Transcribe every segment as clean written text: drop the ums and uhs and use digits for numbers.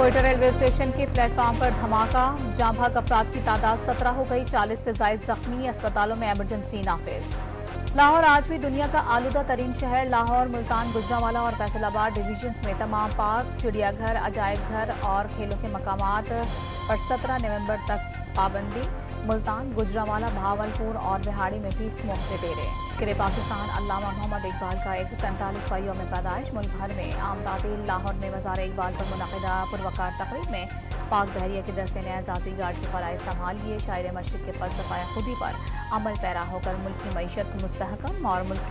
Quetta railway station के platform पर धमाका, जाम भाग अफराद की तादाद 17 हो गई, 40 से जायद जख्मी, अस्पतालों में इमरजेंसी नाफिज। लाहौर आज भी दुनिया का आलूदा तरीन शहर। लाहौर, मुल्तान, गुजरांवाला और फैसलाबाद डिवीजन्स में तमाम पार्क, चिड़ियाघर, अजायब घर और खेलों के मकामात पर 17 नवंबर तक पाबंदी। मुल्तान, गुजरांवाला, भावलपुर और बिहाड़ी में भी स्मोक के डेरे। फिर पाकिस्तान अल्लामा मोहम्मद इकबाल का 147वां यौम पैदाइश। मुल्क भर में आम तातील। लाहौर में मज़ार इकबाल पर मुनक़िदा पुरवकार तक़रीब में पाक बहरिया के दस्ते ने एजाज़ी गार्ड के फ़राइज़ संभालिए। शायर मशरिक़ के फ़लसफ़ा खुदी पर अमल पैरा होकर मुल्क की मईशत को मुस्तहकम और मुल्क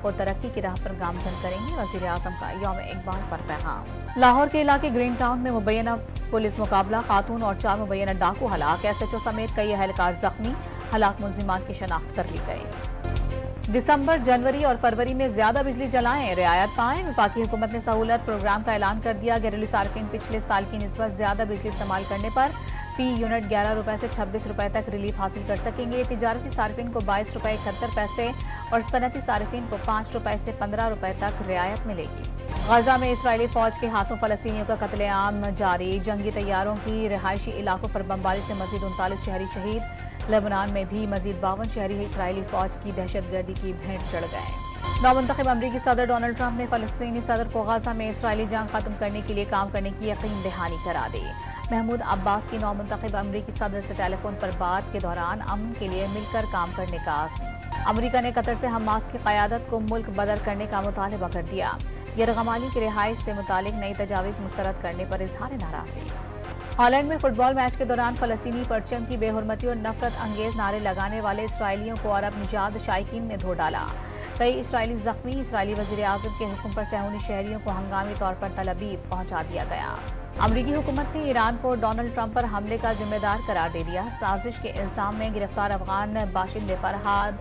को तरक्की की राह पर गामज़न करेंगे। वज़ीर आज़म का यौम इकबाल पर पैगाम। लाहौर के इलाके ग्रीन टाउन में मुबैना पुलिस मुकाबला, खातून और 4 मुबैना डाकू हलाक। SHO समेत कई अहलकार जख्मी। हलाक मुलजिमान की शनाख्त कर ली गई। दिसंबर, जनवरी और फरवरी में ज्यादा बिजली जलाएं, रियायत पाएं। वफाकी हुकूमत ने सहूलत प्रोग्राम का ऐलान कर दिया। घरेलू सार्फिन पिछले साल की निस्बत ज्यादा बिजली इस्तेमाल करने पर फी यूनिट 11 रुपए से 26 रुपए तक रिलीफ हासिल कर सकेंगे। तिजारती सार्फिन को 22 रुपए 71 पैसे और सनती सार्फिन को 5 रुपए से 15 रुपए तक रियायत मिलेगी। गजा में इसराइली फौज के हाथों फलस्तीनियों का कत्लेआम जारी। जंगी तैयारों की रिहायशी इलाकों पर बमबारी से मजीद 39 शहरी शहीद। लेबनान में भी मजीद 52 शहरी इसराइली फौज की दहशतगर्दी की भेंट चढ़ गए। नौमुंतखब अमरीकी सदर डोनाल्ड ट्रंप ने फलस्तीनी सदर को गजा में इसराइली जंग खत्म करने के लिए काम करने की यकीन दहानी करा दी। महमूद अब्बास की नौमुंतखब अमरीकी सदर से टेलीफोन पर बात के दौरान अमन के लिए मिलकर काम करने का आज़म। अमरीका ने कतर से हमास की क़यादत को मुल्क बदर करने का मुतालबा कर दिया। यरगमाली की रिहाइश से मुतालिक नई तजावीज़ मुस्तरद करने पर इजहार नाराज़गी। हॉलैंड में फुटबॉल मैच के दौरान फलस्तीनी परचम की बेहुरमती और नफरत अंगेज नारे लगाने वाले इसराइलियों को अरब निजात शायकीन ने धो डाला। कई इसराइली जख्मी। इसराइली वज़ीर आज़म के हुक्म पर सहूनी शहरियों को हंगामी तौर पर तलबीब पहुंचा दिया गया। अमरीकी हुकूमत ने ईरान को डोनाल्ड ट्रंप पर हमले का जिम्मेदार करार दे दिया। साजिश के इल्जाम में गिरफ्तार अफगान बाशिंदे फरहाद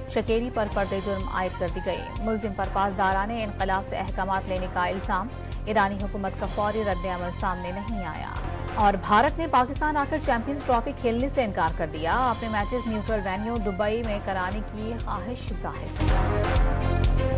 शकेरी पर फर्द जुर्म आयद कर दी गई। मुलजिम पर पासदाराने इनकलाब से अहकामात लेने का इल्जाम। ईरानी हुकूमत का फौरी रद्द-ए-अमल सामने नहीं आया। और भारत ने पाकिस्तान आकर चैंपियंस ट्रॉफी खेलने से इनकार कर दिया। अपने मैचेस न्यूट्रल वेन्यू दुबई में कराने की ख्वाहिश जाहिर की।